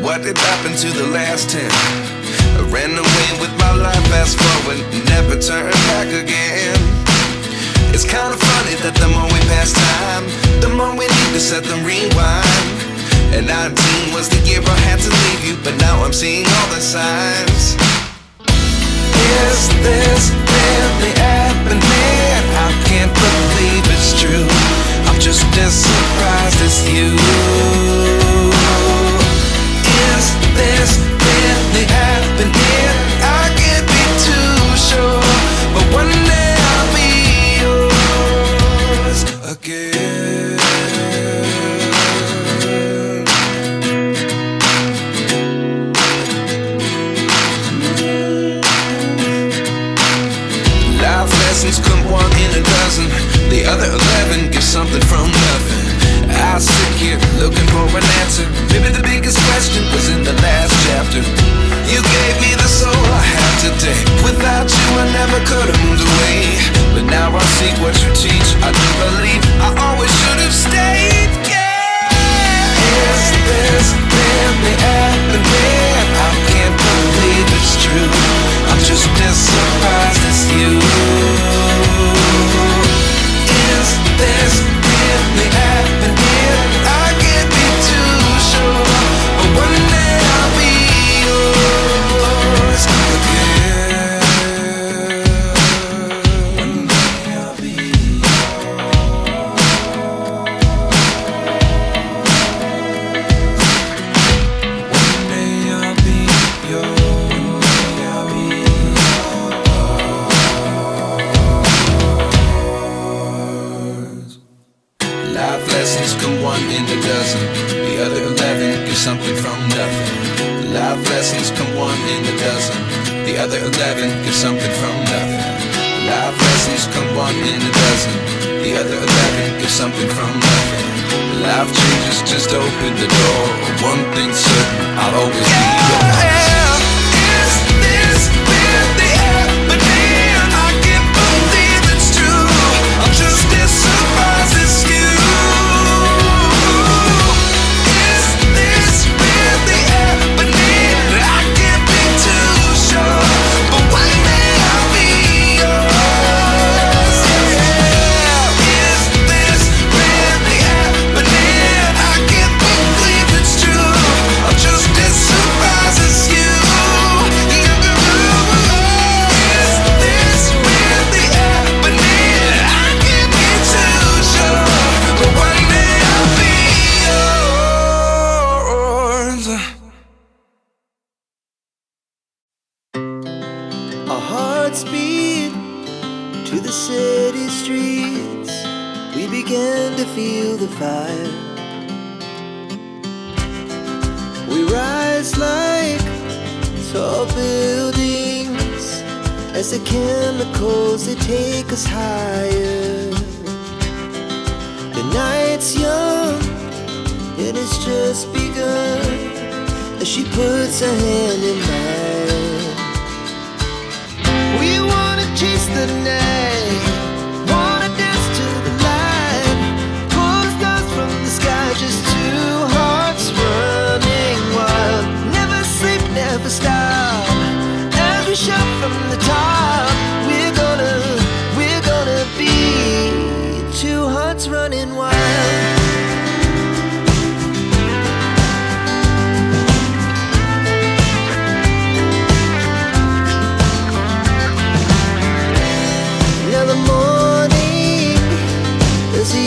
what did happen to the last 10? I ran away with my life, fast forward, never turn back again. It's kind of funny that the more we pass time, the more we need to set them rewind. And 19 was the year I had to leave you, but now I'm seeing all the signs. Is this really happening? I can't believe it's true. I'm just as surprised as you. Is this really happening? I can't be too sure, but one day I'll be yours again. Life lessons come one in a dozen. The other 11 give something from nothing. I sit here looking for an answer. Maybe the biggest question was in the last chapter. You gave me the soul I have today. Without you I never could have moved away. But now I see what you teach. I do believe I always should have stayed. Yeah. Is this really happening? I can't believe it's true. I'm just as surprised as you. Is this really happening? I can't be too sure, but one day I'll be yours again. One day I'll be yours. One day I'll be yours. One day I'll be yours. Life lessons come one in a dozen. The other 11 give something from nothing. Life lessons come one in a dozen. The other 11 give something from nothing. Life lessons come one in a dozen. The other 11 give something from nothing. Life changes just open the door. One thing's certain, I'll always be yours. Is this really happening? I can't believe it's true. I'm just as surprised as you. Our hearts beat to the city streets. We began to feel the fire. We rise like tall buildings as the chemicals, they take us higher. The night's young and it's just begun as she puts her hand in mine. We wanna chase the night, wanna dance to the light, pull the stars from the sky, just two hearts running wild. Never sleep, never stop, as we shout from the top. We're gonna be two hearts running wild.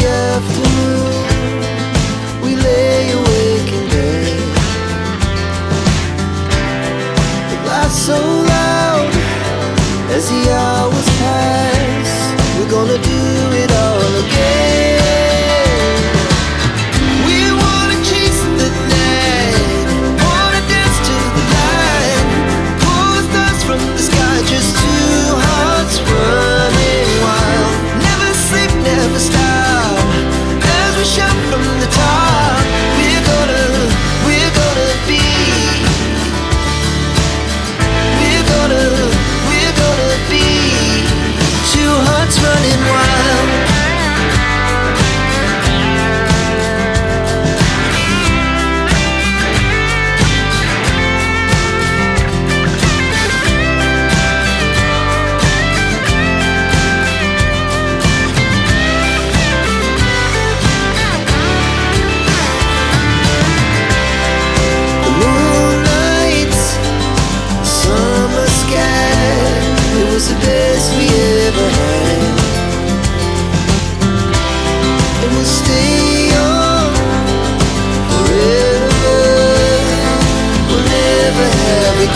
Afternoon, we lay awake in bed. The laughs so loud as the hours pass. We're gonna do it all again. We wanna chase the night, wanna dance to the light, pull the stars from the sky, just two hearts running wild. Never sleep, never stop, we shout from the top. We're gonna be. We're gonna be.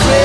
great.